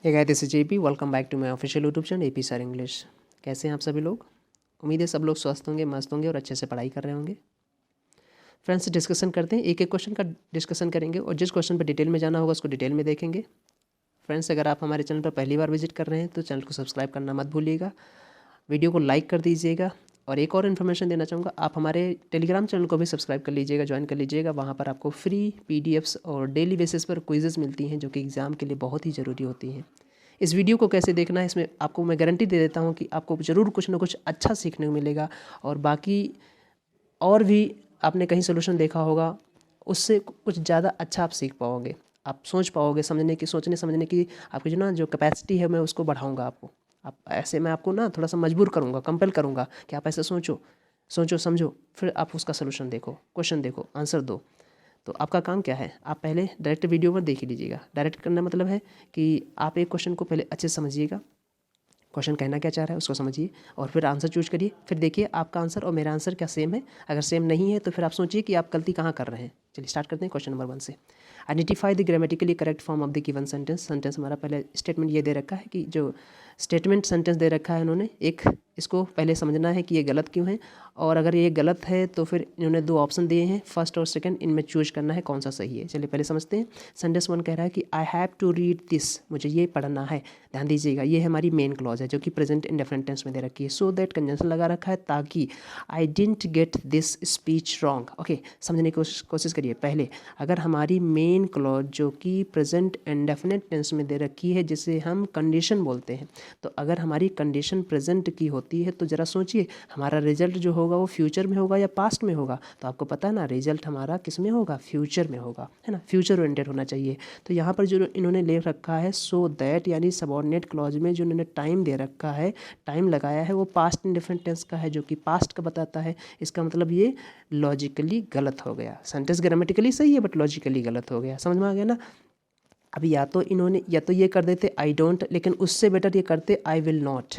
Hey guys, this is JP. Welcome back to my official YouTube channel AP sir English. कैसे हैं आप सभी लोग? उम्मीद है सब लोग स्वस्थ होंगे, मस्त होंगे और अच्छे से पढ़ाई कर रहे होंगे। फ्रेंड्स, डिस्कशन करते हैं, एक एक क्वेश्चन का डिस्कशन करेंगे और जिस क्वेश्चन पर डिटेल में जाना होगा उसको डिटेल में देखेंगे। फ्रेंड्स, अगर आप हमारे चैनल पर पहली बार विजिट कर रहे हैं तो चैनल को सब्सक्राइब करना मत भूलिएगा, वीडियो को लाइक कर दीजिएगा। और एक और इन्फॉर्मेशन देना चाहूँगा, आप हमारे टेलीग्राम चैनल को भी सब्सक्राइब कर लीजिएगा, ज्वाइन कर लीजिएगा। वहाँ पर आपको फ्री पीडीएफ्स और डेली बेसिस पर क्विजेस मिलती हैं जो कि एग्ज़ाम के लिए बहुत ही ज़रूरी होती हैं। इस वीडियो को कैसे देखना है, इसमें आपको मैं गारंटी दे देता हूँ कि आपको ज़रूर कुछ ना कुछ अच्छा सीखने को मिलेगा। और बाकी और भी आपने कहीं सोल्यूशन देखा होगा, उससे कुछ ज़्यादा अच्छा आप सीख पाओगे, आप सोच पाओगे, सोचने समझने की आपकी जो कैपेसिटी है मैं उसको बढ़ाऊँगा आपको। आप ऐसे मैं आपको थोड़ा सा मजबूर करूँगा, कंपेल करूँगा कि आप ऐसे सोचो समझो, फिर आप उसका सोल्यूशन देखो, क्वेश्चन देखो, आंसर दो। तो आपका काम क्या है, आप पहले डायरेक्ट वीडियो में देख ही लीजिएगा। डायरेक्ट करना मतलब है कि आप एक क्वेश्चन को पहले अच्छे से समझिएगा, क्वेश्चन कहना क्या चाह रहा है उसको समझिए और फिर आंसर चूज करिए। फिर देखिए आपका आंसर और मेरा आंसर क्या सेम है। अगर सेम नहीं है तो फिर आप सोचिए कि आप गलती कहाँ कर रहे हैं। चलिए स्टार्ट करते हैं क्वेश्चन नंबर 1 से। Identify the grammatically correct form of the given sentence. Sentence हमारा पहले स्टेटमेंट ये दे रखा है कि जो स्टेटमेंट सेंटेंस दे रखा है इन्होंने, एक इसको पहले समझना है कि ये गलत क्यों है, और अगर ये गलत है तो फिर इन्होंने 2 ऑप्शन दिए हैं, फर्स्ट और सेकंड, इनमें चूज करना है कौन सा सही है। चलिए पहले समझते हैं। सेंटेंस 1 कह रहा है कि I have to read this, मुझे ये पढ़ना है। ध्यान दीजिएगा, ये हमारी मेन क्लॉज है जो कि प्रेजेंट इंडेफिनिट टेंस में दे रखी है। सो दैट कंजंक्शन लगा रखा है ताकि I didn't get this speech wrong. Okay, समझने की कोशिश करिए। पहले अगर हमारी मेन क्लॉज जो कि प्रेजेंट इंडेफिनिट टेंस में दे रखी है, जिसे हम कंडीशन बोलते हैं, तो अगर हमारी कंडीशन प्रेजेंट की होती है तो ज़रा सोचिए हमारा रिजल्ट जो होगा वो फ्यूचर में होगा या पास्ट में होगा। तो आपको पता है ना, रिजल्ट हमारा किस में होगा, फ्यूचर में होगा, है ना, फ्यूचर ओरिएंटेड होना चाहिए। तो यहाँ पर जो इन्होंने ले रखा है सो दैट, यानी सबऑर्डिनेट क्लॉज में जो इन्होंने टाइम दे रखा है, टाइम लगाया है, वो पास्ट इंडेफिनिट टेंस का है जो कि पास्ट का बताता है। इसका मतलब ये लॉजिकली गलत हो गया। सेंटेंस ग्रामेटिकली सही है बट लॉजिकली गलत हो गया। समझ में आ गया ना? अब या तो इन्होंने या तो ये कर देते आई डोंट, लेकिन उससे बेटर ये करते आई विल नॉट,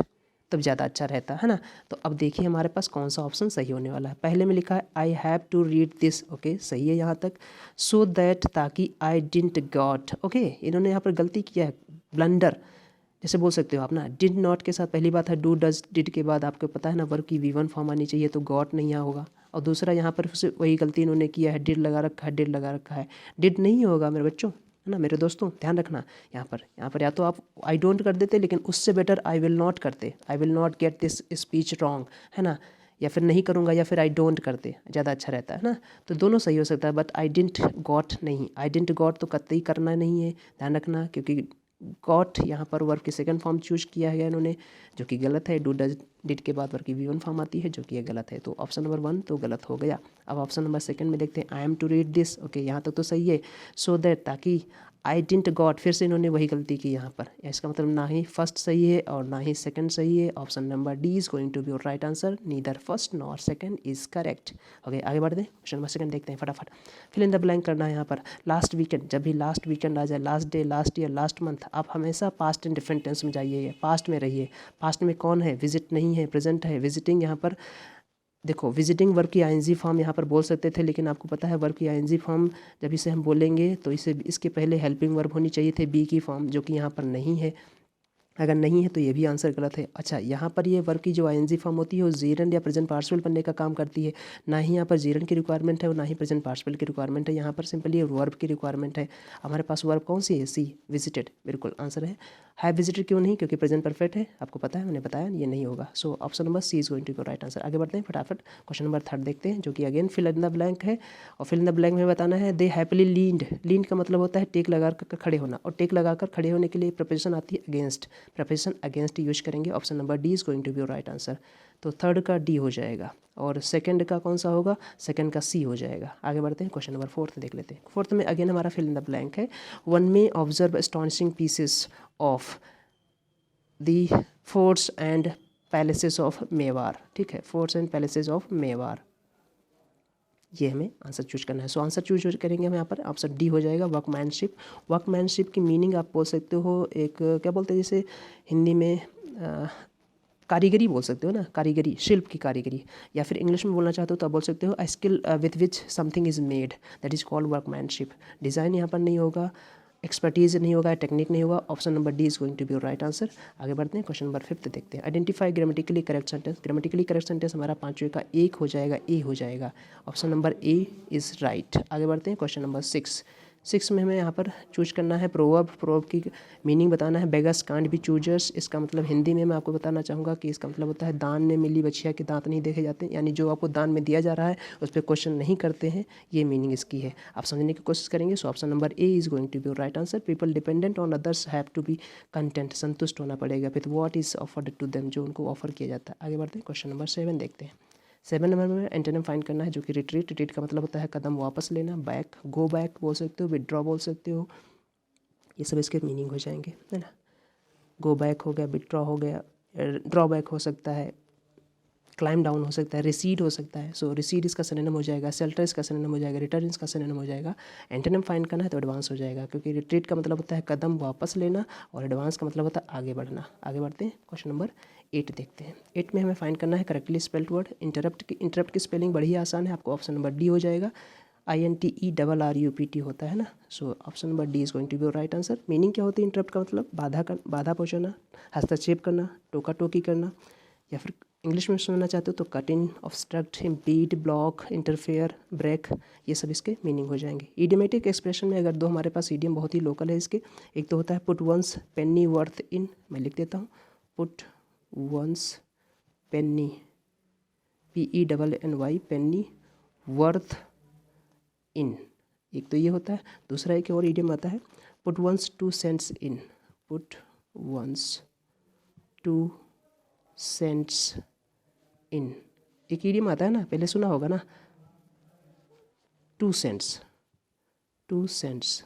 तब ज़्यादा अच्छा रहता है ना। तो अब देखिए हमारे पास कौन सा ऑप्शन सही होने वाला है। पहले में लिखा है I have to read this, okay सही है यहाँ तक। सो दैट, ताकि आई डिडंट गॉट, ओके इन्होंने यहाँ पर गलती किया है, ब्लंडर जैसे बोल सकते हो आप ना। डिड नॉट के साथ पहली बात है डू डज डिड के बाद आपको पता है ना वर्ब की V1 फॉर्म आनी चाहिए, तो गॉट नहीं यहाँ होगा। और दूसरा यहाँ पर फिर वही गलती इन्होंने किया है, डिड लगा रखा है, डिड लगा रखा है, डिड नहीं होगा मेरे बच्चों, है ना, मेरे दोस्तों ध्यान रखना। यहाँ पर या तो आप आई डोंट कर देते, लेकिन उससे बेटर आई विल नॉट करते, I will not get this speech wrong, है ना, या फिर नहीं करूँगा, या फिर आई डोंट करते, ज़्यादा अच्छा रहता है ना। तो दोनों सही हो सकता है, बट आई डिडंट गॉट नहीं, आई डिडंट गॉट तो कतई करना नहीं है, ध्यान रखना, क्योंकि गॉट यहाँ पर वर्ब की सेकंड फॉर्म चूज किया है इन्होंने, जो कि गलत है। डू डज डिड के बाद वर्ब की V1 फॉर्म आती है जो कि ये गलत है। तो ऑप्शन नंबर 1 तो गलत हो गया। अब ऑप्शन नंबर 2 में देखते हैं, I am to read this, okay यहाँ तक तो सही है। सो दैट, ताकि आई डिडंट गॉट, फिर से इन्होंने वही गलती की यहाँ पर। इसका मतलब ना ही फर्स्ट सही है और ना ही सेकंड सही है। Option number D is going to be your right answer, neither first nor second is correct. Okay आगे बढ़ते हैं, क्वेश्चन नंबर 2 देखते हैं फटाफट। फिल इन द ब्लैंक करना है यहाँ पर। लास्ट वीकेंड, जब भी लास्ट वीकेंड आ जाए, last day, last year, last month, आप हमेशा पास्ट एंड डिफरेंट टेंस में जाइए, पास्ट में रहिए। पास्ट में कौन है, विजिट नहीं है, प्रेजेंट है, विजिटिंग। यहाँ पर देखो विजिटिंग वर्ब की आईएनजी फॉर्म यहाँ पर बोल सकते थे, लेकिन आपको पता है वर्ब की आईएनजी फॉर्म जब इसे हम बोलेंगे तो इसे इसके पहले हेल्पिंग वर्ब होनी चाहिए थे, बी की फॉर्म, जो कि यहाँ पर नहीं है। अगर नहीं है तो ये भी आंसर गलत है। अच्छा, यहाँ पर ये वर्ब की जो आईएनजी फॉर्म होती है वो जीरन या प्रेजेंट पार्टिसिपल बनने का काम करती है। ना ही यहाँ पर जीरन की रिक्वायरमेंट है और ना ही प्रेजेंट पार्टिसिपल की रिक्वायरमेंट है, यहाँ पर सिंपली वर्ब की रिक्वायरमेंट है। हमारे पास वर्ब कौन सी है, सी, विजिटेड, बिल्कुल आंसर है। हैव विजिटेड क्यों नहीं, क्योंकि प्रेजेंट परफेक्ट है, आपको पता है, मैंने बताया ये नहीं होगा। So option number C is going to be right answer. आगे बढ़ते हैं फटाफट, क्वेश्चन नंबर 3 देखते हैं, जो कि again fill in the blank है। और फिल इन द ब्लैंक में बताना है दे हैप्पीली लीन्ड। लीन्ड का मतलब होता है टेक लगा कर खड़े होना, और टेक लगाकर खड़े होने के लिए प्रपोजिशन आती है अगेंस्ट, प्रपोजिशन अगेंस्ट यूज करेंगे। Option number D is going to be right answer. तो थर्ड का डी हो जाएगा और सेकंड का कौन सा होगा, सेकंड का सी हो जाएगा। आगे बढ़ते हैं, क्वेश्चन नंबर 4 देख लेते हैं। 4 में अगेन हमारा फिल इन द ब्लैंक है। वन में observe astonishing pieces of the forts and palaces of Mewar. ठीक है, forts and palaces of Mewar, ये हमें आंसर चूज करना है। सो आंसर चूज करेंगे हम यहाँ पर, ऑप्शन डी हो जाएगा, वर्कमैनशिप। वर्कमैनशिप की मीनिंग आप बोल सकते हो एक, क्या बोलते हैं जैसे हिंदी में कारीगरी बोल सकते हो ना, कारीगरी, शिल्प की कारीगरी। या फिर इंग्लिश में बोलना चाहते हो तो आप बोल सकते हो a skill with which something is made, that is called workmanship. Design यहाँ पर नहीं होगा, एक्सपर्टीज नहीं होगा, टेक्निक नहीं होगा। Option number D is going to be your right answer. आगे बढ़ते हैं, क्वेश्चन नंबर 5 देखते हैं। Identify grammatically correct sentence. Grammatically correct sentence हमारा 5वें का एक हो जाएगा, ए हो जाएगा। Option number A is right. आगे बढ़ते हैं, क्वेश्चन नंबर 6 में हमें यहाँ पर चूज करना है प्रोवर्ब की मीनिंग बताना है। बेगस कांट बी चूजर्स, इसका मतलब हिंदी में मैं आपको बताना चाहूँगा कि इसका मतलब होता है दान में मिली बछिया के दांत नहीं देखे जाते, यानी जो आपको दान में दिया जा रहा है उस पर क्वेश्चन नहीं करते हैं, ये मीनिंग इसकी है। आप समझने की कोशिश करेंगे। So option number A is going to be right answer. People dependent on others have to be content, संतुष्ट होना पड़ेगा with what is offered to them, जो उनको ऑफर किया जाता है। आगे बढ़ते हैं, क्वेश्चन नंबर 7 देखते हैं। 7 नंबर में एंटोनिम फाइंड करना है, जो कि रिट्रीट। रिट्रीट का मतलब होता है कदम वापस लेना। बैक, गो बैक बोल सकते हो, विदड्रॉ बोल सकते हो, ये सब इसके मीनिंग हो जाएंगे, है ना। गो बैक हो गया, विदड्रॉ हो गया, ड्रॉ बैक हो सकता है, क्लाइम डाउन हो सकता है, रिसीड हो सकता है। सो रिसीड इसका सिनोनिम हो जाएगा, शेल्टर इसका सिनोनिम हो जाएगा, रिटर्न इसका सिनोनिम हो जाएगा। एंटोनिम फाइंड करना है तो एडवांस हो जाएगा, क्योंकि रिट्रीट का मतलब होता है कदम वापस लेना और एडवांस का मतलब होता है आगे बढ़ना। आगे बढ़ते हैं, क्वेश्चन नंबर 8 देखते हैं। 8 में हमें फाइंड करना है करेक्टली स्पेल्ड वर्ड। इंटरप्ट की स्पेलिंग बड़ी ही आसान है, आपको ऑप्शन नंबर डी हो जाएगा। INTERRUPT होता है ना। So option number D is going to be right answer. Meaning क्या होती है इंटरप्ट का मतलब? बाधा पहुंचाना, हस्तक्षेप करना, टोका टोकी करना, या फिर इंग्लिश में सुनना चाहते हो तो cut in, obstruct, impede, block, interfere, break, ये सब इसके मीनिंग हो जाएंगे। ईडियोमेटिक एक्सप्रेशन में अगर दो हमारे पास ईडियम बहुत ही लोकल है इसके, एक तो होता है put one's penny worth in, मैं लिख देता हूँ, put one's penny, PENNY, penny worth in, एक तो ये होता है। दूसरा एक और ईडियम आता है, put once 2 saints in, put once 2 saints in, एक ईडियम आता है ना, पहले सुना होगा ना, 2 सेंट्स, 2 सेंट्स,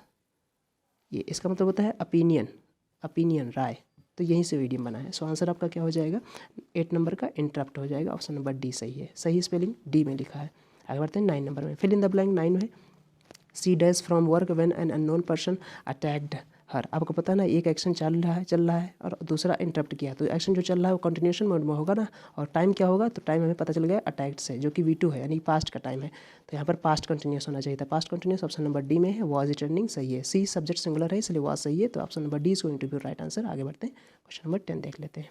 ये इसका मतलब होता है ओपिनियन, राय। तो यहीं से ईडियम बना है। सो आंसर आपका क्या हो जाएगा? 8 नंबर का इंटरप्ट हो जाएगा। ऑप्शन नंबर डी सही है, सही स्पेलिंग डी में लिखा है। आगे बढ़ते हैं 9 नंबर में। फिल इन द ब्लैंक 9 में, C dash from work when an unknown person attacked her. आपको पता है ना, एक एक्शन चल रहा है और दूसरा इंटरप्ट किया, तो एक्शन जो चल रहा है वो कंटिन्यूशन मोड में होगा ना। और टाइम क्या होगा? तो टाइम हमें पता चल गया अटैक्ड से, जो कि V2 है, यानी पास्ट का टाइम है। तो यहाँ पर पास्ट कंटिन्यूस होना चाहिए था। Past continuous option number D में है। वॉज रिटर्निंग सही है। सी सब्जेक्ट सिंगुलर है इसलिए वॉज सही है। तो option number D is going to be right answer. आगे बढ़ते हैं, क्वेश्चन नंबर 10 देख लेते हैं।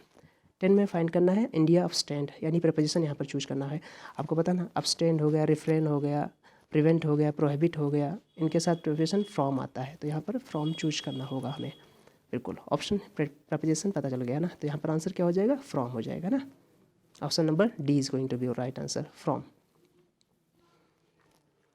10 में फाइंड करना है इंडिया ऑफ स्टैंड, यानी प्रपोजिशन यहाँ पर चूज करना है। आपको पता ना, अपस्टैंड हो गया, रिफ्रेन हो गया, प्रिवेंट हो गया, प्रोहिबिट हो गया, इनके साथ प्रपोजिशन फ्रॉम आता है। तो यहाँ पर फ्रॉम चूज करना होगा हमें। बिल्कुल, ऑप्शन प्रपोजिशन पता चल गया ना, तो यहाँ पर आंसर क्या हो जाएगा? फ्रॉम हो जाएगा ना। Option number D is going to be right answer, from.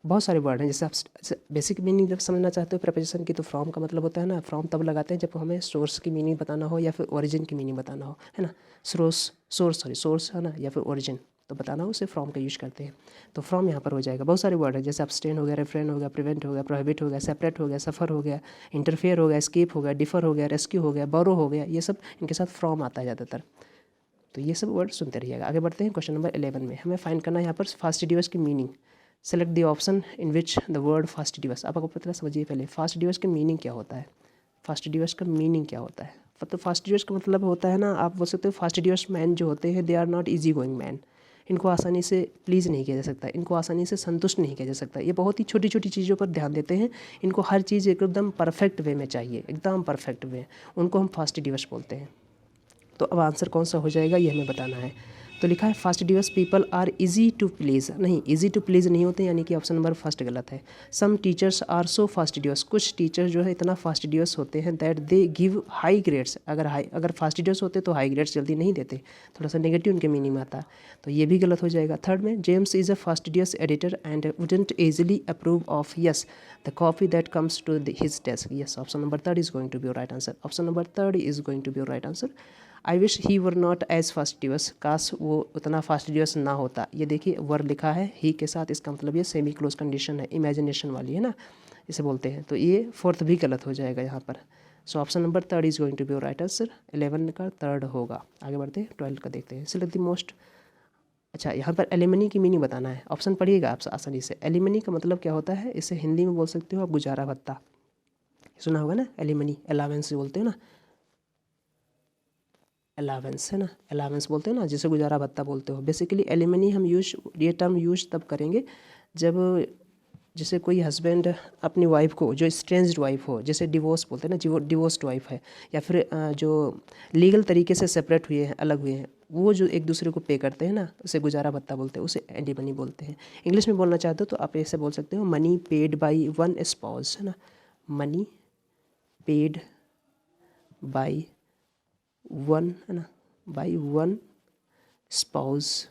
बहुत सारे वर्ड हैं, जैसे आप बेसिक मीनिंग जब समझना चाहते हो प्रपोजिशन की, तो फ्रॉम का मतलब होता है ना, फ्रॉम तब लगाते हैं जब हमें सोर्स की मीनिंग बताना हो या फिर ओरिजिन की मीनिंग बताना हो, है ना। सोर्स है ना, या फिर ओरिजिन तो बताना हो, उसे फ्रॉम का यूज करते हैं। तो फ्रॉम यहाँ पर हो जाएगा। बहुत सारे वर्ड है, जैसे abstain हो गया, रेफ्रेन हो गया, प्रिवेंट हो गया, प्रोहिबिट हो गया, सेपरेट हो गया, सफ़र हो गया, इंटरफेयर हो गया, एस्केप हो गया, डिफर हो गया, रेस्क्यू हो गया, बोरो हो गया, ये सब इनके साथ फ्रॉम आता है ज़्यादातर। तो ये सब वर्ड सुनते रहिएगा। आगे बढ़ते हैं, क्वेश्चन नंबर 11 में हमें फाइंड करना है यहाँ पर फास्टिडियस की meaning. Select the option in which the word fastidious. आपको पता समझिए पहले फास्टिडियस का मीनिंग क्या होता है। फास्टिडियस का मीनिंग क्या होता है? मतलब फास्टिडियस का मतलब होता है ना, आप बोल सकते हो फास्टिडियस मैन जो होते हैं, they are not easy going man. इनको आसानी से प्लीज़ नहीं किया जा सकता, इनको आसानी से संतुष्ट नहीं किया जा सकता। ये बहुत ही छोटी छोटी चीज़ों पर ध्यान देते हैं। इनको हर चीज़ एकदम परफेक्ट वे में चाहिए, एकदम परफेक्ट वे, उनको हम फास्टिडियस बोलते हैं। तो अब आंसर कौन सा हो जाएगा ये हमें बताना है। तो लिखा है fastidious people are easy to please, नहीं, इजी टू प्लीज़ नहीं होते, यानी कि ऑप्शन नंबर फर्स्ट गलत है। Some teachers are so fastidious, कुछ टीचर जो है इतना फास्टिडियस होते हैं that they give high grades. अगर फास्टिडियस होते तो हाई ग्रेड्स जल्दी नहीं देते, थोड़ा सा नेगेटिव उनके मीनिंग में आता, तो ये भी गलत हो जाएगा। थर्ड में, James is a fastidious editor and wouldn't easily approve of yes the copy that comes to his desk. Yes, option number third is going to be right answer. Option number third is going to be right answer. I wish he were not as fastidious, काश वो उतना fastidious ना होता। ये देखिए वर लिखा है ही के साथ, इसका मतलब ये सेमी क्लोज कंडीशन है, इमेजिनेशन वाली है ना, इसे बोलते हैं। तो ये फोर्थ भी गलत हो जाएगा यहाँ पर। So option number third is going to be right answer. 11 का थर्ड होगा। आगे बढ़ते हैं, 12 का देखते हैं। सिलेक्ट द मोस्ट, अच्छा यहाँ पर एलिमनी की मीनिंग बताना है। ऑप्शन पढ़िएगा आप आसानी से। एलिमनी का मतलब क्या होता है, इसे हिंदी में बोल सकते हो आप गुजारा भत्ता, सुना होगा ना, एलिमनी, अलावेंस बोलते हो ना, अलावेंस है ना, अलावेंस बोलते हैं ना, जिसे गुजारा भत्ता बोलते हो। बेसिकली एलिमनी हम यूज, ये टर्म यूज तब करेंगे जब जैसे कोई हस्बैंड अपनी वाइफ को, जो स्ट्रेंज्ड वाइफ हो, जैसे डिवोर्स बोलते हैं ना, जो डिवोर्स्ड वाइफ है, या फिर जो लीगल तरीके से सेपरेट हुए हैं, अलग हुए हैं, वो जो एक दूसरे को पे करते हैं ना, उसे गुजारा भत्ता बोलते हैं, उसे एलिमनी बोलते हैं। इंग्लिश में बोलना चाहते हो तो आप ऐसे बोल सकते हो, money paid by one spouse, है ना, मनी पेड बाई वन, है ना, by one spouse.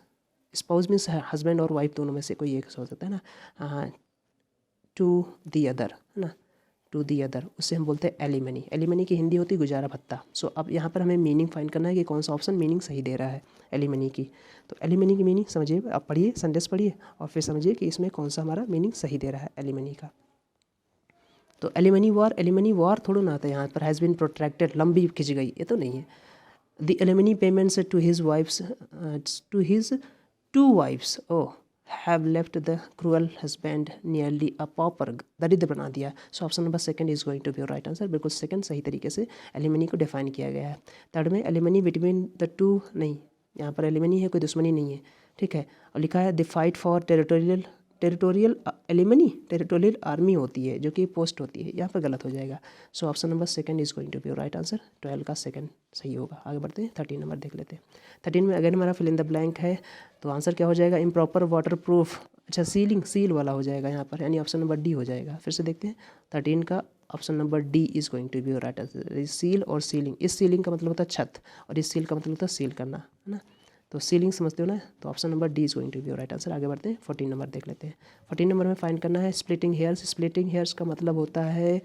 Spouse means husband और वाइफ दोनों में से कोई एक हो सकता है ना, टू दी अदर, है ना, टू दी अदर, उससे हम बोलते हैं एलिमनी। एलिमनी की हिंदी होती है गुजारा भत्ता। सो अब यहाँ पर हमें मीनिंग फाइंड करना है कि कौन सा ऑप्शन मीनिंग सही दे रहा है एलिमनी की। तो एलिमनी की मीनिंग समझिए, आप पढ़िए, सेंटेंस पढ़िए और फिर समझिए कि इसमें कौन सा हमारा मीनिंग सही दे रहा है एलिमनी का। तो एलिमनी वार थोड़ा ना आता है यहाँ पर, हैज़ बीन प्रोट्रैक्टेड, लंबी खिंच गई, ये तो नहीं है। The alimony payments to his wives, to his two wives, oh, have left the cruel husband nearly a pauper, दरिद्र बना दिया। So option number second is going to be right answer. बिल्कुल सेकंड सही तरीके से एलिमनी को define किया गया है। थर्ड में एलिमनी बिटवीन द टू, नहीं, यहाँ पर एलिमनी है, कोई दुश्मनी नहीं है, ठीक है। और लिखा है the fight for territorial alimony territorial army होती है, जो कि पोस्ट होती है, यहाँ पर गलत हो जाएगा। So option number second is going to be right answer. 12 का सेकंड सही होगा। आगे बढ़ते हैं, 13 नंबर देख लेते हैं। 13 में अगेन हमारा फिल इन द ब्लैंक है, तो आंसर क्या हो जाएगा, इम्प्रॉपर वाटर प्रूफ, अच्छा सीलिंग, सील वाला हो जाएगा यहाँ पर, यानी ऑप्शन नंबर डी हो जाएगा। फिर से देखते हैं 13 का option number D is going to be right answer. Seal और सीलिंग, इस सीलिंग का मतलब होता है छत और इस सील का मतलब होता है सील करना, है ना। तो सीलिंग समझते हो ना, तो option number D is going to be right answer. आगे बढ़ते हैं, 14 नंबर देख लेते हैं। 14 नंबर में फाइंड करना है स्प्लिटिंग हेयर्स। स्प्लिटिंग हेयर्स का मतलब होता है,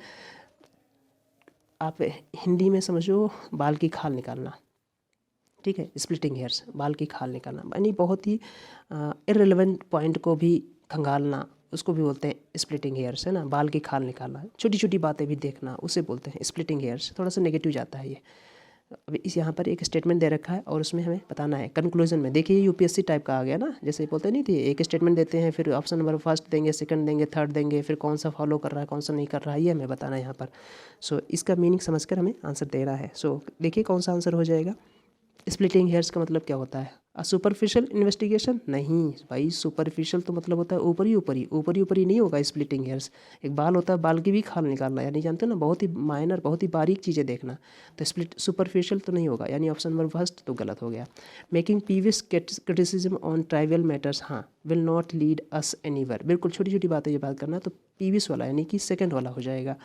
आप हिंदी में समझो, बाल की खाल निकालना, ठीक है। स्प्लिटिंग हेयर्स, बाल की खाल निकालना, यानी बहुत ही इररिलेवेंट पॉइंट को भी खंगालना, उसको भी बोलते हैं स्प्लिटिंग हेयर्स, है ना। बाल की खाल निकालना, छोटी छोटी बातें भी देखना, उसे बोलते हैं स्प्लिटिंग हेयर्स। थोड़ा सा नेगेटिव जाता है ये। अभी इस यहाँ पर एक स्टेटमेंट दे रखा है और उसमें हमें बताना है कंक्लूजन में। देखिए यूपीएससी टाइप का आ गया ना, जैसे बोलते नहीं थे, एक स्टेटमेंट देते हैं, फिर ऑप्शन नंबर फर्स्ट देंगे, सेकंड देंगे, थर्ड देंगे, फिर कौन सा फॉलो कर रहा है, कौन सा नहीं कर रहा है, ये हमें बताना है यहाँ पर। सो इसका मीनिंग समझकर हमें आंसर देना है। सो देखिए कौन सा आंसर हो जाएगा। स्प्लिटिंग हेयर्स का मतलब क्या होता है, सुपरफिशियल इन्वेस्टिगेशन, नहीं भाई, सुपरफिशियल तो मतलब होता है ऊपरी ऊपरी, ऊपरी ऊपरी नहीं होगा स्प्लिटिंग हेयर्स। एक बाल होता है, बाल की भी खाल निकालना, यानी जानते हो ना, बहुत ही माइनर, बहुत ही बारीक चीज़ें देखना। तो सुपरफिशियल तो नहीं होगा, यानी ऑप्शन नंबर फर्स्ट तो गलत हो गया। Making previous criticism on tribal matters, हाँ, will not lead us anywhere, बिल्कुल छोटी छोटी बातें ये बात करना, तो पीवियस वाला यानी कि सेकंड वाला हो जाएगा।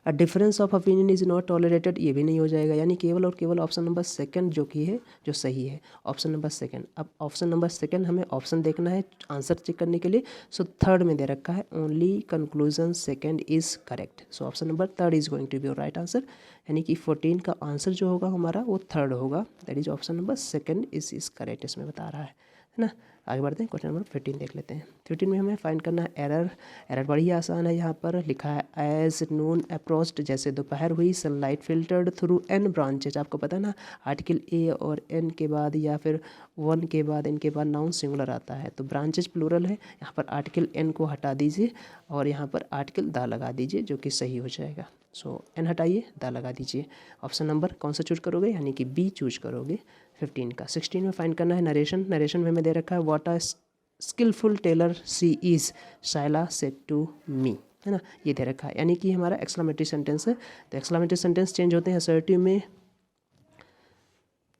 A difference of opinion is not tolerated, ये भी नहीं हो जाएगा, यानी केवल और केवल ऑप्शन नंबर सेकंड जो कि है, जो सही है, ऑप्शन नंबर सेकंड। अब ऑप्शन नंबर सेकंड हमें ऑप्शन देखना है आंसर चेक करने के लिए। सो थर्ड में दे रखा है only conclusion second is correct. So option number third is going to be right answer, यानी कि 14 का आंसर जो होगा हमारा वो थर्ड होगा, that is option number second is correct, इसमें बता रहा है ना। आगे बढ़ते हैं, क्वेश्चन नंबर 15 देख लेते हैं। 15 में हमें फाइंड करना है एरर। एरर बड़ी आसान है, यहाँ पर लिखा है एज नून अप्रोच्ड, जैसे दोपहर हुई, sunlight filtered through an branches. आपको पता है ना, आर्टिकल ए और एन के बाद या फिर वन के बाद, इनके बाद नाउन सिंगुलर आता है, तो ब्रांचेज प्लूरल है। यहाँ पर आर्टिकल एन को हटा दीजिए और यहाँ पर आर्टिकल दा लगा दीजिए, जो कि सही हो जाएगा। सो एन हटाइए, दा लगा दीजिए। ऑप्शन नंबर कौन सा चूज करोगे, यानी कि बी चूज करोगे 15 का। 16 में फाइंड करना है नरेशन। नरेशन में हमें दे रखा है what a skillful tailor she is, Shaila said to me, है ना, ये दे रखा है, यानी कि हमारा एक्सक्लेमेटरी सेंटेंस है। तो एक्सक्लेमेटरी सेंटेंस चेंज होते हैं असर्टिव में।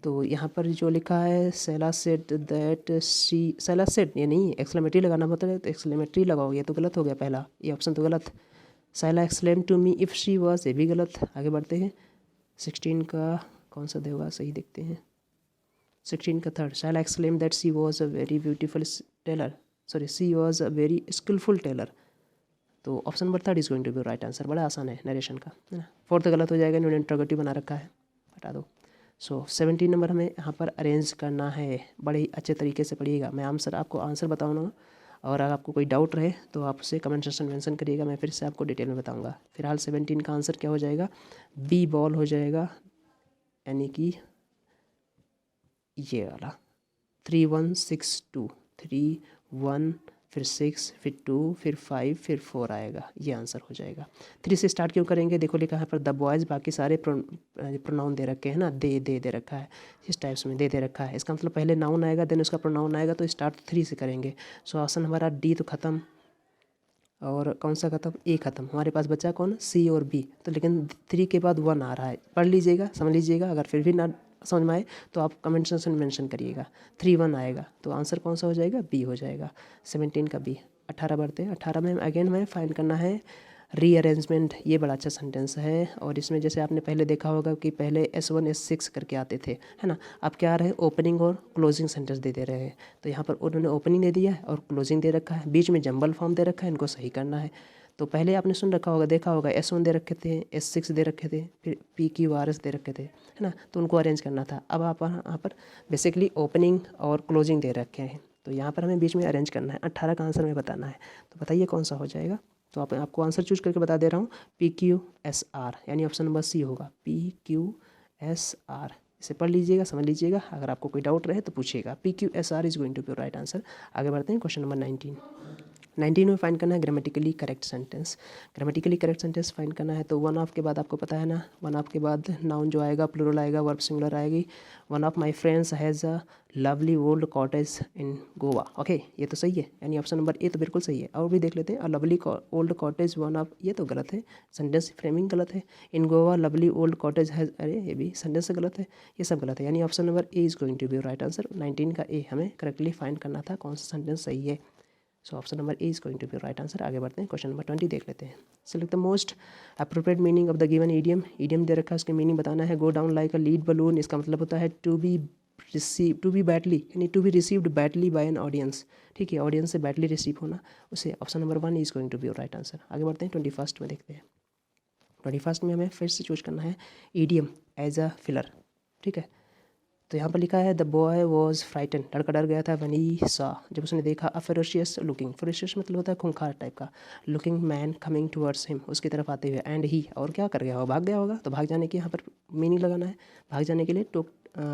तो यहाँ पर जो लिखा है Shaila said that she, Shaila said, ये नहीं, एक्सक्लेमेटरी लगाना होता है, तो एक्सक्लेमेटरी लगाओगे, ये तो गलत हो गया पहला, ये ऑप्शन तो गलत। Sheila exclaim to me if she was, ये भी गलत। आगे बढ़ते हैं, 16 का कौन सा देगा, सही देखते हैं। 16 का third, Shaila exclaim that she was a very beautiful tailor, sorry she was a very skillful tailor. तो option number third is going to be right answer, बड़ा आसान है नरेशन का, है ना। फोर्थ गलत हो जाएगा, इन्होंने इंट्रोगेटिव बना रखा है, हटा दो। सो 17 नंबर हमें यहाँ पर अरेंज करना है, बड़े ही अच्छे तरीके से पढ़िएगा। मैं आंसर आपको आंसर बताऊँगा, और अगर आपको कोई डाउट रहे तो आप उसे कमेंट सेक्शन में मेंशन करिएगा, मैं फिर से आपको डिटेल में बताऊँगा। फिलहाल 17 का आंसर क्या हो जाएगा, बी बॉल हो जाएगा, यानी कि ये वाला 3162, 3 1 फिर 6 फिर 2 फिर 5 फिर 4 आएगा, ये आंसर हो जाएगा। 3 से स्टार्ट क्यों करेंगे, देखो लिखा है पर द बॉयज़, बाकी सारे प्रोनाउन दे रखे हैं ना, दे रखा है, इस टाइप्स में दे रखा है, इसका मतलब पहले नाउन आएगा देन उसका प्रोनाउन आएगा, तो स्टार्ट 3 से करेंगे। सो ऑप्शन हमारा डी तो ख़त्म, और कौन सा खत्म, ए खत्म, हमारे पास बचा कौन, सी और बी। तो लेकिन 3 के बाद 1 आ रहा है, पढ़ लीजिएगा, समझ लीजिएगा। अगर फिर भी ना समझ में आए तो आप कमेंट सेक्शन में मेंशन करिएगा। 3 1 आएगा तो आंसर कौन सा हो जाएगा, बी हो जाएगा। 17 का बी। 18 बढ़ते हैं। 18 में अगेन हमें फाइंड करना है रीअरेंजमेंट। ये बड़ा अच्छा सेंटेंस है और इसमें जैसे आपने पहले देखा होगा कि पहले S1 S6 करके आते थे, है ना। अब क्या आ रहे हैं, ओपनिंग और क्लोजिंग सेंटेंस दे रहे हैं। तो यहाँ पर उन्होंने ओपनिंग दे दिया है और क्लोजिंग दे रखा है, बीच में जंबल फॉर्म दे रखा है, इनको सही करना है। तो पहले आपने सुन रखा होगा, देखा होगा, S1 दे रखे थे, S6 दे रखे थे, फिर PQRS दे रखे थे, है ना। तो उनको अरेंज करना था। अब आप यहाँ पर बेसिकली ओपनिंग और क्लोजिंग दे रखे हैं, तो यहाँ पर हमें बीच में अरेंज करना है। 18 का आंसर हमें बताना है। तो बताइए कौन सा हो जाएगा। तो आपको आंसर चूज करके बता दे रहा हूँ, PQSR, यानी ऑप्शन नंबर सी होगा, PQSR। इसे पढ़ लीजिएगा, समझ लीजिएगा। अगर आपको कोई डाउट रहे तो पूछिएगा। PQSR is going to be right answer. आगे बढ़ते हैं, क्वेश्चन नंबर 19 में फाइंड करना है grammatically correct sentence. Grammatically correct sentence find करना है तो वन ऑफ के बाद आपको पता है ना, वन ऑफ के बाद नाउन जो आएगा प्लूरल आएगा, वर्ब सिंगुलर आएगी। One of my friends has a lovely old cottage in Goa. Okay, ये तो सही है, यानी ऑप्शन नंबर ए तो बिल्कुल सही है। और भी देख लेते हैं, a lovely old cottage one of, ये तो गलत है, सेंटेंस फ्रेमिंग गलत है। In Goa lovely old cottage has, अरे ये भी सेंटेंस गलत है, ये सब गलत है, यानी option number A is going to be right answer. 19 का ए हमें करेक्टली फाइंड करना था कौन सा सेंटेंस सही है। So option number A is going to be right answer. आगे बढ़ते हैं, क्वेश्चन नंबर 20 देख लेते हैं। Select the most appropriate meaning of the given idiom. Idiom दे रखा है, उसकी मीनिंग बताना है। Go down like a lead balloon, इसका मतलब होता है टू बी बैडली, यानी to be received badly by an audience. ठीक है, ऑडियंस से बैडली रिसीव होना, उसे option number 1 is going to be right answer. आगे बढ़ते हैं, 21 में देखते हैं। 21 में हमें फिर से चूज करना है ईडियम एज अ फिलर। ठीक है, तो यहाँ पर लिखा है द बॉय वॉज फ्राइटन, लड़का डर गया था, व्हेन ही सॉ, जब उसने देखा, अ फेरोशियस लुकिंग, फेरोशियस मतलब होता है खूंखार टाइप का, looking man coming towards him, उसकी तरफ आते हुए, एंड ही, और क्या कर गया होगा, भाग गया होगा। तो भाग जाने की यहाँ पर मीनिंग लगाना है। भाग जाने के लिए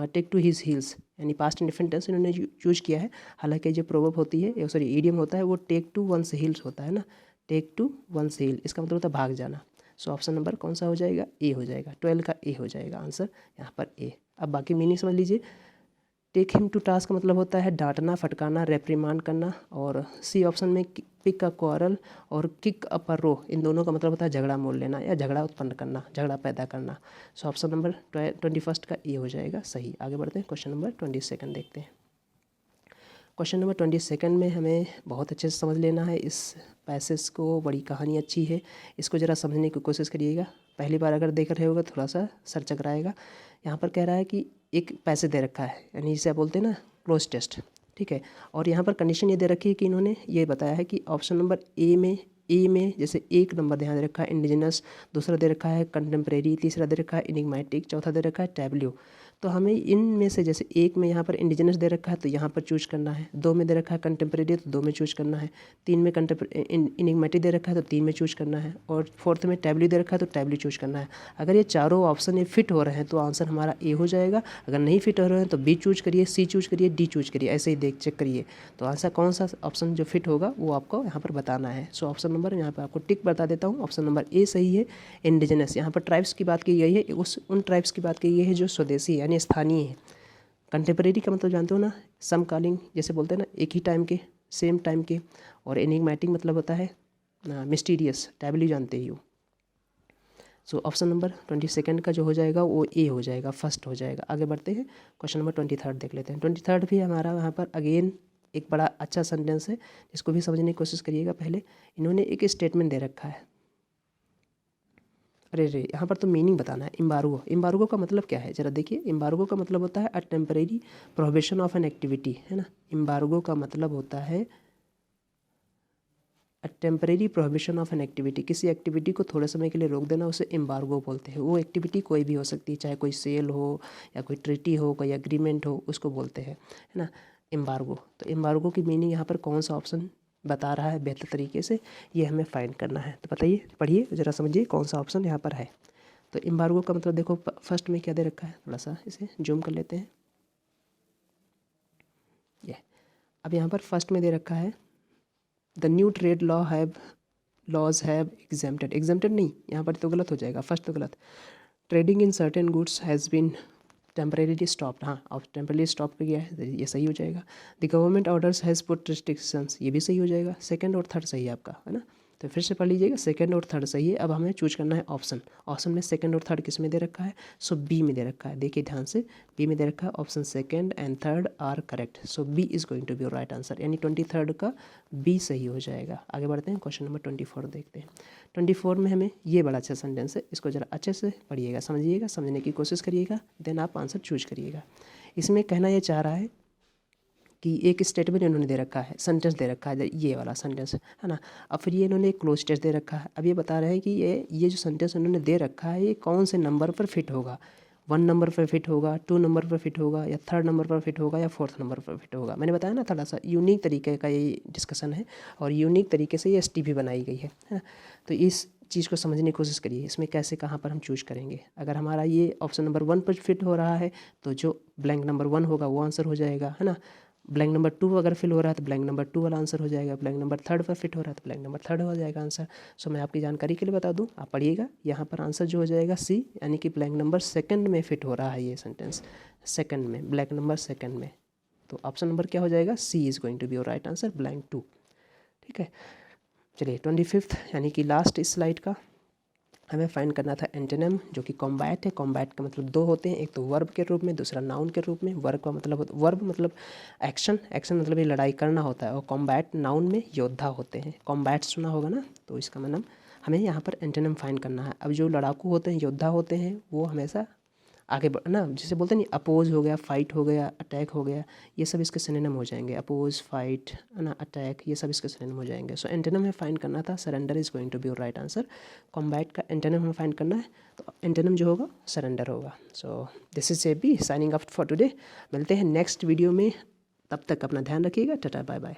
टेक टू हिज हील्स, यानी पास्ट इंडिफरेंट टेंस इन्होंने चूज किया है। हालांकि जो प्रोवर्ब होती है, सॉरी ईडियम होता है, वो टेक टू वंस हील्स होता है ना, टेक टू वंस हील, इसका मतलब होता है भाग जाना। सो ऑप्शन नंबर कौन सा हो जाएगा, ए हो जाएगा। 12 का ए हो जाएगा आंसर यहाँ पर ए। अब बाकी मीनिंग समझ लीजिए। टेक हिम टू टास्क का मतलब होता है डांटना, फटकारना, रेप्रीमांड करना। और सी ऑप्शन में पिक अ क्वारल और किक अ रो, इन दोनों का मतलब होता है झगड़ा मोल लेना या झगड़ा उत्पन्न करना, झगड़ा पैदा करना। सो ऑप्शन नंबर 21 का ए हो जाएगा सही। आगे बढ़ते हैं, क्वेश्चन नंबर 22 देखते हैं। क्वेश्चन नंबर 22 में हमें बहुत अच्छे से समझ लेना है इस पैसेज को, बड़ी कहानी अच्छी है, इसको ज़रा समझने की कोशिश करिएगा। पहली बार अगर देख रहे होगा थोड़ा सा सर चकराएगा। यहाँ पर कह रहा है कि एक पैसे दे रखा है, यानी जिसे आप बोलते हैं ना क्लोज टेस्ट। ठीक है, और यहाँ पर कंडीशन ये दे रखी है कि इन्होंने ये बताया है कि ऑप्शन नंबर ए में जैसे एक नंबर ध्यान दे रखा है इंडिजिनस, दूसरा दे रखा है कंटेम्प्रेरी, तीसरा दे रखा है इनिग्मेटिक, चौथा दे रखा है टैब्ल्यू। तो हमें इनमें से जैसे एक में यहाँ पर इंडिजिनस दे रखा है तो यहाँ पर चूज करना है, दो में दे रखा है कंटेम्प्रेरी तो दो में चूज करना है, तीन में इनिग्मेटिक दे रखा है तो तीन में चूज करना है, और फोर्थ में टैब्ल्यू दे रखा है तो टैब्ल्यू चूज करना है। अगर ये चारों ऑप्शन ये फिट हो रहे हैं तो आंसर हमारा ए हो जाएगा। अगर नहीं फिट हो रहे हैं तो बी चूज करिए, सी चूज करिए, डी चूज करिए, ऐसे ही चेक करिए। तो आंसर कौन सा ऑप्शन जो फिट होगा वो आपको यहाँ पर बताना है। सो ऑप्शन नंबर यहाँ पर आपको टिक बता देता हूँ, ऑप्शन नंबर ए सही है। इंडिजिनस, यहाँ पर ट्राइब्स की बात की गई है, उन ट्राइब्स की बात की गई है जो स्वदेशी यानी स्थानीय है। कंटेम्प्रेरी का मतलब जानते हो ना, समकालीन, जैसे बोलते हैं ना एक ही टाइम के, सेम टाइम के। और एनिग्मेटिक मतलब होता है मिस्टीरियस, टैब्ल्यू जानते ही हो। सो ऑप्शन नंबर 22 का जो हो जाएगा वो ए हो जाएगा, फर्स्ट हो जाएगा। आगे बढ़ते हैं, क्वेश्चन नंबर 23 देख लेते हैं। 23 भी हमारा यहाँ पर अगेन एक बड़ा अच्छा सेंटेंस है, जिसको भी समझने की कोशिश करिएगा। पहले इन्होंने एक स्टेटमेंट दे रखा है, अरे रे यहाँ पर तो मीनिंग बताना है। इम्बार्गो, इम्बार्गो का मतलब क्या है, जरा देखिए। इम्बार्गो का मतलब होता है a temporary prohibition of an activity, है ना। इम्बार्गो का मतलब होता है a temporary prohibition of an activity, किसी एक्टिविटी को थोड़े समय के लिए रोक देना, उसे इम्बार्गो बोलते हैं। वो एक्टिविटी कोई भी हो सकती है, चाहे कोई सेल हो या कोई ट्रीटी हो, कोई एग्रीमेंट हो, उसको बोलते हैं, है ना, इम्बार्गो। तो इम्बार्गो की मीनिंग यहाँ पर कौन सा ऑप्शन बता रहा है बेहतर तरीके से, ये हमें फाइंड करना है। तो बताइए, पढ़िए ज़रा, समझिए कौन सा ऑप्शन यहाँ पर है। तो इम्बार्गो का मतलब देखो, फर्स्ट में क्या दे रखा है, थोड़ा सा इसे जूम कर लेते हैं। ये अब यहाँ पर फर्स्ट में दे रखा है the new trade laws have exempted नहीं, यहाँ पर तो गलत हो जाएगा, फर्स्ट तो गलत। Trading in certain goods has been temporary stopped, हाँ अब टेम्परेरी स्टॉप किया है, ये सही हो जाएगा। The government orders has put restrictions, ये भी सही हो जाएगा। सेकंड और थर्ड सही है आपका, है ना। तो फिर से पढ़ लीजिएगा, सेकंड और थर्ड सही है। अब हमें चूज करना है ऑप्शन। ऑप्शन में सेकंड और थर्ड किस में दे रखा है? सो बी में दे रखा है। देखिए ध्यान से, बी में दे रखा है option second and third are correct. So B is going to be right answer, यानी 23 का बी सही हो जाएगा। आगे बढ़ते हैं, क्वेश्चन नंबर 24 देखते हैं। 24 में हमें ये बड़ा अच्छा सेंटेंस है, इसको ज़रा अच्छे से पढ़िएगा, समझिएगा, समझने की कोशिश करिएगा, देन आप आंसर चूज करिएगा। इसमें कहना ये चाह रहा है कि एक स्टेटमेंट इन्होंने दे रखा है, सेंटेंस दे रखा है, ये वाला सेंटेंस है ना। अब फिर ये इन्होंने एक क्लोज टेस्ट दे रखा है। अब ये बता रहे हैं कि ये जो सेंटेंस इन्होंने दे रखा है ये कौन से नंबर पर फिट होगा। 1 नंबर पर फिट होगा, 2 नंबर पर फिट होगा, या 3rd नंबर पर फिट होगा, या 4th नंबर पर फिट होगा। मैंने बताया ना, थोड़ा सा यूनिक तरीके का ये डिस्कशन है और यूनिक तरीके से ये STP बनाई गई है ना। तो इस चीज़ को समझने की कोशिश करिए, इसमें कैसे कहाँ पर हम चूज करेंगे। अगर हमारा ये ऑप्शन नंबर 1 पर फिट हो रहा है तो जो ब्लैंक नंबर 1 होगा वो आंसर हो जाएगा, है ना। ब्लैंक नंबर 2 अगर फिल हो रहा है तो ब्लैंक नंबर 2 वाला आंसर हो जाएगा। ब्लैंक नंबर 3rd पर फिट हो रहा है तो ब्लैंक नंबर 3rd हो जाएगा आंसर। सो मैं आपकी जानकारी के लिए बता दूं, आप पढ़िएगा, यहाँ पर आंसर जो हो जाएगा सी, यानी कि ब्लैंक नंबर 2nd में फिट हो रहा है ये सेंटेंस, 2nd में, ब्लैंक नंबर 2nd में। तो ऑप्शन नंबर क्या हो जाएगा? C is going to be your right answer, blank 2। ठीक है, चलिए 25 यानी कि लास्ट इस स्लाइड का हमें फाइंड करना था एंटोनिम, जो कि कॉम्बैट है। कॉम्बैट का मतलब 2 होते हैं, एक तो वर्ब के रूप में, दूसरा नाउन के रूप में। वर्ब का मतलब, वर्ब मतलब एक्शन, एक्शन मतलब ये लड़ाई करना होता है, और कॉम्बैट नाउन में योद्धा होते हैं। कॉम्बैट सुना होगा ना, तो इसका मतलब हमें यहाँ पर एंटोनिम फाइंड करना है। अब जो लड़ाकू होते हैं, योद्धा होते हैं, वो हमेशा आगे बढ़ ना, जिसे बोलते हैं नहीं, अपोज हो गया, फाइट हो गया, अटैक हो गया, ये सब इसके सिनोनिम हो जाएंगे। अपोज, फाइट, है ना, अटैक, ये सब इसके सिनोनिम हो जाएंगे। सो एंटोनिम हमें फाइंड करना था, surrender is going to be your right answer. Combat का एंटोनिम हमें फाइंड करना है, तो एंटोनिम जो होगा सरेंडर होगा। So this is A B signing up for today. मिलते हैं नेक्स्ट वीडियो में, तब तक अपना ध्यान रखिएगा। Tata bye bye.